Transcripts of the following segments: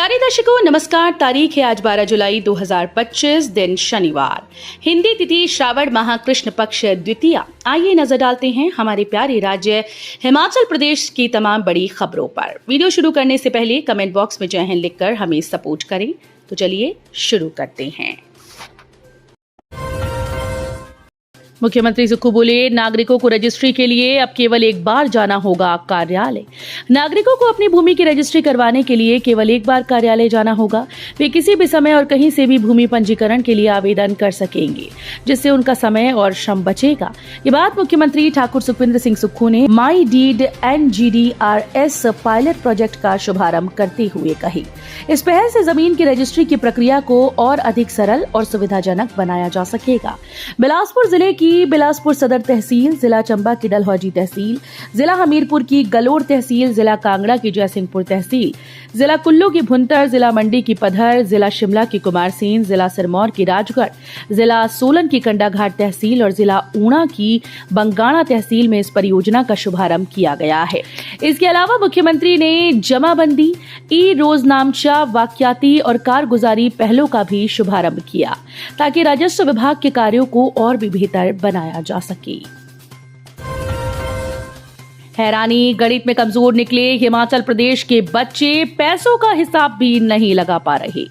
प्यारे दर्शकों नमस्कार। तारीख है आज 12 जुलाई 2025, दिन शनिवार, हिंदी तिथि श्रावण माह कृष्ण पक्ष द्वितीया। आइए नजर डालते हैं हमारे प्यारे राज्य हिमाचल प्रदेश की तमाम बड़ी खबरों पर। वीडियो शुरू करने से पहले कमेंट बॉक्स में जय हिंद लिखकर हमें सपोर्ट करें। तो चलिए शुरू करते हैं। मुख्यमंत्री सुक्खू बोले, नागरिकों को रजिस्ट्री के लिए अब केवल एक बार जाना होगा कार्यालय। नागरिकों को अपनी भूमि की रजिस्ट्री करवाने के लिए केवल एक बार कार्यालय जाना होगा। वे किसी भी समय और कहीं से भी भूमि पंजीकरण के लिए आवेदन कर सकेंगे, जिससे उनका समय और श्रम बचेगा। ये बात मुख्यमंत्री ठाकुर सुखविंदर सिंह सुक्खू ने माई डीड NGDRS पायलट प्रोजेक्ट का शुभारंभ करते हुए कही। इस पहल से जमीन की रजिस्ट्री की प्रक्रिया को और अधिक सरल और सुविधाजनक बनाया जा सकेगा। बिलासपुर जिले की बिलासपुर सदर तहसील, जिला चंबा की डलहौजी तहसील, जिला हमीरपुर की गलोड़ तहसील, जिला कांगड़ा की जयसिंहपुर तहसील, जिला कुल्लू की भुंतर, जिला मंडी की पधर, जिला शिमला की कुमारसेन, जिला सिरमौर की राजगढ़, जिला सोलन की कंडाघाट तहसील और जिला ऊना की बंगाणा तहसील में इस परियोजना का शुभारंभ किया गया है। इसके अलावा मुख्यमंत्री ने जमाबंदी, ई रोजनामचा, वाक्याती और कारगुजारी पहलों का भी शुभारंभ किया, ताकि राजस्व विभाग के कार्यों को और भी बेहतर बनाया जा सके। हैरानी, गणित में कमजोर निकले हिमाचल प्रदेश के बच्चे, पैसों का हिसाब भी नहीं लगा पा रहे।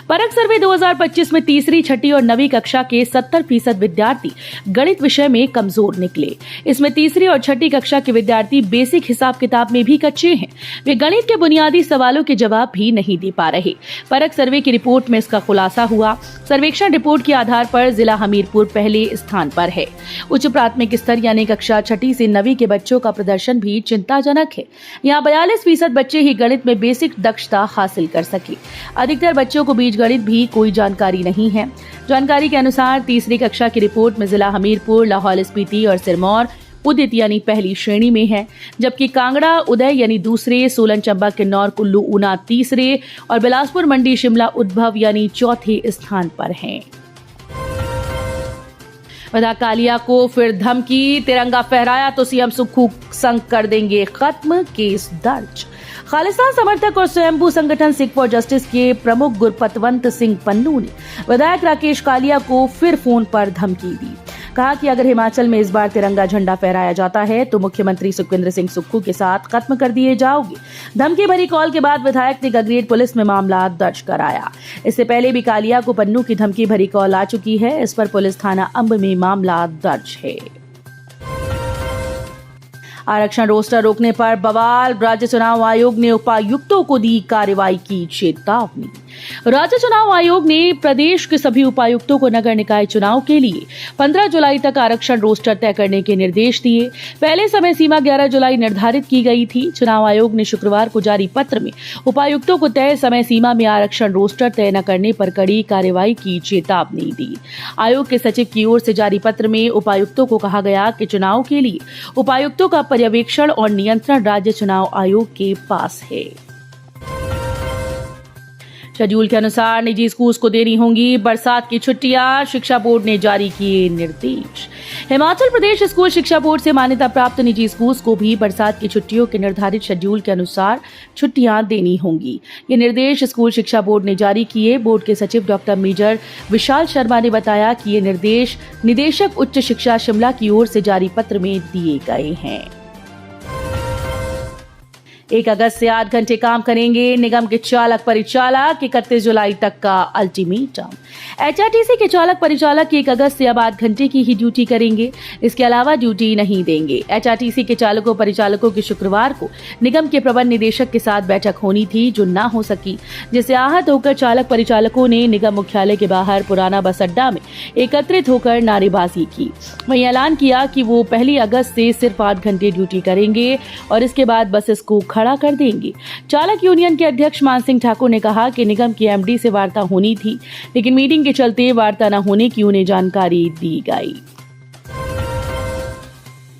परख सर्वे 2025 में तीसरी, छठी और 9वीं कक्षा के 70% विद्यार्थी गणित विषय में कमजोर निकले। इसमें तीसरी और छठी कक्षा के विद्यार्थी बेसिक हिसाब किताब में भी कच्चे हैं। वे गणित के बुनियादी सवालों के जवाब भी नहीं दे पा रहे। परख सर्वे की रिपोर्ट में इसका खुलासा हुआ। सर्वेक्षण रिपोर्ट के आधार पर जिला हमीरपुर पहले स्थान पर है। उच्च प्राथमिक स्तर यानी कक्षा छठी से 9वीं के बच्चों का प्रदर्शन भी चिंताजनक है। यहाँ 42% बच्चे ही गणित में बेसिक दक्षता हासिल कर सके। अधिकतर बच्चों को बीजगणित भी कोई जानकारी नहीं है। जानकारी के अनुसार तीसरी कक्षा की रिपोर्ट में जिला हमीरपुर, लाहौल स्पीति और सिरमौर उदित यानी पहली श्रेणी में है, जबकि कांगड़ा उदय यानी दूसरे, सोलन चंबा किन्नौर कुल्लू ऊना तीसरे और बिलासपुर मंडी शिमला उद्भव यानी चौथे स्थान पर हैं। विधायक कालिया को फिर धमकी, तिरंगा फहराया तो सीएम सुक्खू संग कर देंगे खत्म, केस दर्ज। खालिस्तान समर्थक और स्वयंभू संगठन सिख फॉर जस्टिस के प्रमुख गुरपतवंत सिंह पन्नू ने विधायक राकेश कालिया को फिर फोन पर धमकी दी। कहा कि अगर हिमाचल में इस बार तिरंगा झंडा फहराया जाता है तो मुख्यमंत्री सुखविंदर सिंह सुक्खू के साथ खत्म कर दिए जाओगे। धमकी भरी कॉल के बाद विधायक ने गगरेट पुलिस में मामला दर्ज कराया। इससे पहले भी कालिया को पन्नू की धमकी भरी कॉल आ चुकी है। इस पर पुलिस थाना अंब में मामला दर्ज है। आरक्षण रोस्टर रोकने पर बवाल, राज्य चुनाव आयोग ने उपायुक्तों को दी कार्रवाई की चेतावनी। राज्य चुनाव आयोग ने प्रदेश के सभी उपायुक्तों को नगर निकाय चुनाव के लिए 15 जुलाई तक आरक्षण रोस्टर तय करने के निर्देश दिए। पहले समय सीमा 11 जुलाई निर्धारित की गई थी। चुनाव आयोग ने शुक्रवार को जारी पत्र में उपायुक्तों को तय समय सीमा में आरक्षण रोस्टर तय न करने पर कड़ी कार्रवाई की चेतावनी दी। आयोग के सचिव की ओर से जारी पत्र में उपायुक्तों को कहा गया कि चुनाव के लिए उपायुक्तों का पर्यवेक्षण और नियंत्रण राज्य चुनाव आयोग के पास है। शेड्यूल के अनुसार निजी स्कूल को देनी होंगी बरसात की छुट्टियां, शिक्षा बोर्ड ने जारी किए निर्देश। हिमाचल प्रदेश स्कूल शिक्षा बोर्ड से मान्यता प्राप्त निजी स्कूल को भी बरसात की छुट्टियों के निर्धारित शेड्यूल के अनुसार छुट्टियां देनी होंगी। ये निर्देश स्कूल शिक्षा बोर्ड ने जारी किए। बोर्ड के सचिव डॉक्टर मेजर विशाल शर्मा ने बताया कि ये निर्देश निदेशक उच्च शिक्षा शिमला की ओर से जारी पत्र में दिए गए हैं। 1 अगस्त से 8 घंटे काम करेंगे निगम के चालक परिचालक, 31 जुलाई तक का अल्टीमेटम। HRTC के चालक परिचालक 1 अगस्त से अब 8 घंटे की ही ड्यूटी करेंगे। इसके अलावा ड्यूटी नहीं देंगे। HRTC के चालकों परिचालकों की शुक्रवार को निगम के प्रबंध निदेशक के साथ बैठक होनी थी, जो न हो सकी, जिससे आहत होकर चालक परिचालकों ने निगम मुख्यालय के बाहर पुराना बस अड्डा में एकत्रित होकर नारेबाजी की। वहीं ऐलान किया कि वो 1 अगस्त से सिर्फ 8 घंटे ड्यूटी करेंगे और इसके बाद बसेस को खड़ा कर देंगे। चालक यूनियन के अध्यक्ष मान सिंह ठाकुर ने कहा कि निगम की MD से वार्ता होनी थी, लेकिन मीटिंग के चलते वार्ता न होने की उन्हें जानकारी दी गई।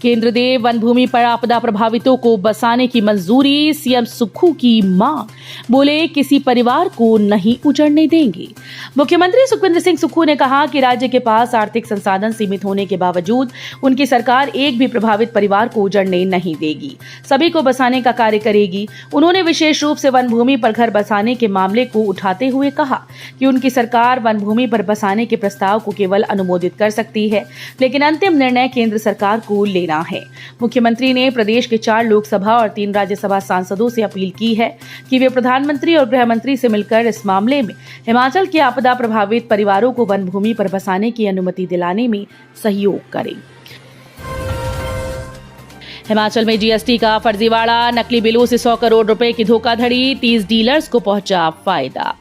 केंद्र दे वन भूमि पर आपदा प्रभावितों को बसाने की मंजूरी, सीएम सुक्खू की मांग। बोले किसी परिवार को नहीं उजड़ने देंगे। मुख्यमंत्री सुखविंदर सिंह सुक्खू ने कहा कि राज्य के पास आर्थिक संसाधन सीमित होने के बावजूद उनकी सरकार एक भी प्रभावित परिवार को उजड़ने नहीं देगी, सभी को बसाने का कार्य करेगी। उन्होंने विशेष रूप से वन भूमि पर घर बसाने के मामले को उठाते हुए कहा कि उनकी सरकार वन भूमि पर बसाने के प्रस्ताव को केवल अनुमोदित कर सकती है, लेकिन अंतिम निर्णय केंद्र सरकार को लेना है। मुख्यमंत्री ने प्रदेश के 4 लोकसभा और 3 राज्यसभा सांसदों से अपील की है कि वे प्रधानमंत्री और गृह मंत्री से मिलकर इस मामले में हिमाचल के आपदा प्रभावित परिवारों को वन भूमि पर बसाने की अनुमति दिलाने में सहयोग करें। हिमाचल में जीएसटी का फर्जीवाड़ा, नकली बिलों से 100 करोड़ रुपए की धोखाधड़ी, 30 डीलर्स को पहुंचा फायदा।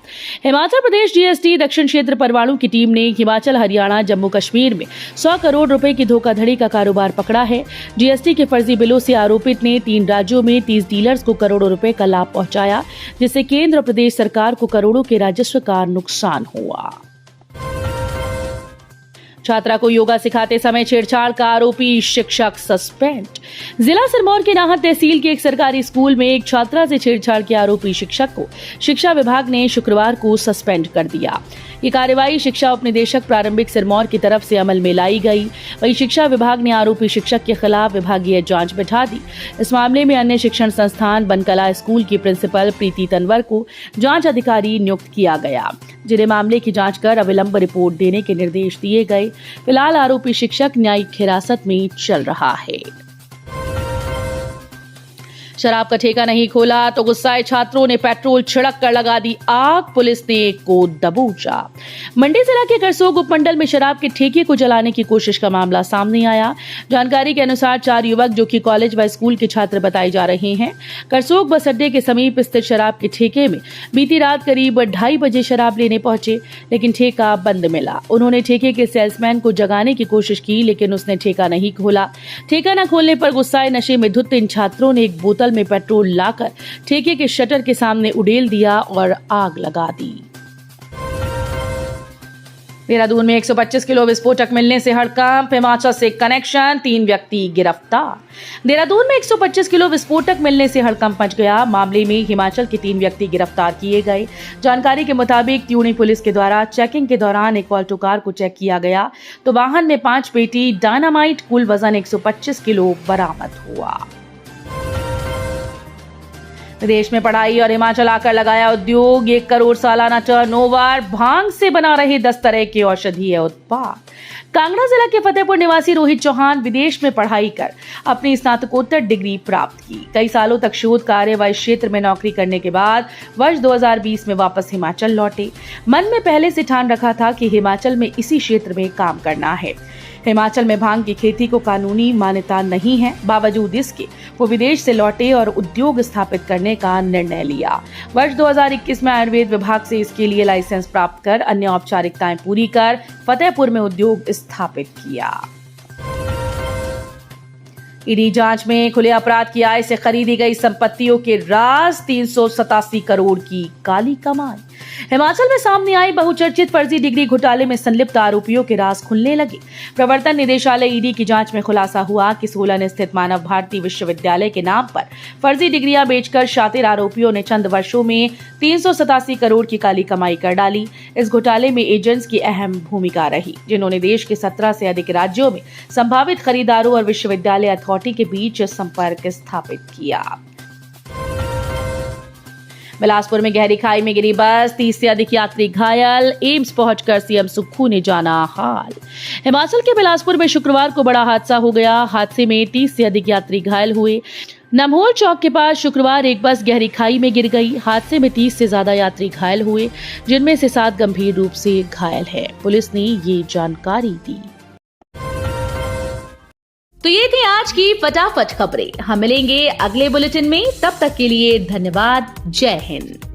हिमाचल प्रदेश जीएसटी दक्षिण क्षेत्र परवाणु की टीम ने हिमाचल, हरियाणा, जम्मू कश्मीर में 100 करोड़ रुपए की धोखाधड़ी का कारोबार पकड़ा है। जीएसटी के फर्जी बिलों से आरोपित ने 3 राज्यों में 30 डीलर्स को करोड़ों रुपए का लाभ पहुंचाया, जिससे केंद्र और प्रदेश सरकार को करोड़ों के राजस्व का नुकसान हुआ। छात्रा को योगा सिखाते समय छेड़छाड़ का आरोपी शिक्षक सस्पेंड। जिला सिरमौर के नाहर तहसील के एक सरकारी स्कूल में एक छात्रा से छेड़छाड़ के आरोपी शिक्षक को शिक्षा विभाग ने शुक्रवार को सस्पेंड कर दिया। ये कार्रवाई शिक्षा उपनिदेशक प्रारंभिक सिरमौर की तरफ से अमल में लाई गई। वहीं शिक्षा विभाग ने आरोपी शिक्षक के खिलाफ विभागीय जांच बिठा दी। इस मामले में अन्य शिक्षण संस्थान बनकला स्कूल की प्रिंसिपल प्रीति तनवर को जांच अधिकारी नियुक्त किया गया, जिन्हें मामले की जांच कर अविलंब रिपोर्ट देने के निर्देश दिए गए। फिलहाल आरोपी शिक्षक न्यायिक हिरासत में चल रहा है। शराब का ठेका नहीं खोला तो गुस्साए छात्रों ने पेट्रोल छिड़क कर लगा दी आग, पुलिस ने एक को दबोचा। मंडी जिला के करसोग उपमंडल में शराब के ठेके को जलाने की कोशिश का मामला सामने आया। जानकारी के अनुसार 4 युवक जो कि कॉलेज व स्कूल के छात्र बताए जा रहे हैं, करसोग बस अड्डे के समीप स्थित शराब के ठेके में बीती रात करीब 2:30 बजे शराब लेने पहुंचे, लेकिन ठेका बंद मिला। उन्होंने ठेके के सेल्समैन को जगाने की कोशिश की, लेकिन उसने ठेका नहीं खोला। ठेका न खोलने पर गुस्साए नशे में धुत इन छात्रों ने एक बोतल में पेट्रोल लाकर ठेके के शटर के सामने उड़ेल दिया और आग लगा दी। देहरादून में 125 किलो विस्फोटक मिलने से हड़कंप, हिमाचल से कनेक्शन, 3 व्यक्ति गिरफ्तार। देहरादून में 125 किलो विस्फोटक मिलने से हड़कंप मच गया। मामले में हिमाचल के 3 व्यक्ति गिरफ्तार किए गए। जानकारी के मुताबिक त्यूणी पुलिस के द्वारा चेकिंग के दौरान एक ऑल्टो कार को चेक किया गया तो वाहन में 5 पेटी डायनामाइट, कुल वजन 125 किलो बरामद हुआ। विदेश में पढ़ाई और हिमाचल आकर लगाया उद्योग, 1 करोड़ सालाना टर्नओवर, भांग से बना रहे 10 तरह के औषधीय उत्पाद। कांगड़ा जिला के फतेहपुर निवासी रोहित चौहान विदेश में पढ़ाई कर अपनी स्नातकोत्तर डिग्री प्राप्त की। कई सालों तक शोध कार्य व इस क्षेत्र में नौकरी करने के बाद वर्ष 2020 में वापस हिमाचल लौटे। मन में पहले से ठान रखा था कि हिमाचल में इसी क्षेत्र में काम करना है। हिमाचल में भांग की खेती को कानूनी मान्यता नहीं है, बावजूद इसके वो विदेश से लौटे और उद्योग स्थापित करने का निर्णय लिया। वर्ष 2021 में आयुर्वेद विभाग से इसके लिए लाइसेंस प्राप्त कर अन्य औपचारिकताएं पूरी कर फतेहपुर में उद्योग स्थापित किया। ईडी जांच में खुले अपराध की आय से खरीदी गई संपत्तियों के राज, 387 करोड़ की काली कमाई। हिमाचल में सामने आई बहुचर्चित फर्जी डिग्री घोटाले में संलिप्त आरोपियों के राज खुलने लगे। प्रवर्तन निदेशालय ईडी की जांच में खुलासा हुआ कि सोलन स्थित मानव भारती विश्वविद्यालय के नाम पर फर्जी डिग्रियां बेचकर शातिर आरोपियों ने चंद वर्षों में 387 करोड़ की काली कमाई कर डाली। इस घोटाले में एजेंट्स की अहम भूमिका रही, जिन्होंने देश के 17 से अधिक राज्यों में संभावित खरीदारों और विश्वविद्यालय अथॉरिटी के बीच संपर्क स्थापित किया। बिलासपुर में गहरी खाई में गिरी बस, 30 से अधिक यात्री घायल, एम्स पहुंचकर सीएम सुक्खू ने जाना हाल। हिमाचल के बिलासपुर में शुक्रवार को बड़ा हादसा हो गया। हादसे में 30 से अधिक यात्री घायल हुए। नमहोल चौक के पास शुक्रवार एक बस गहरी खाई में गिर गई। हादसे में 30 से ज्यादा यात्री घायल हुए, जिनमें से 7 गंभीर रूप से घायल है। पुलिस ने ये जानकारी दी। तो ये थी आज की फटाफट खबरें। हम मिलेंगे अगले बुलेटिन में, तब तक के लिए धन्यवाद। जय हिंद।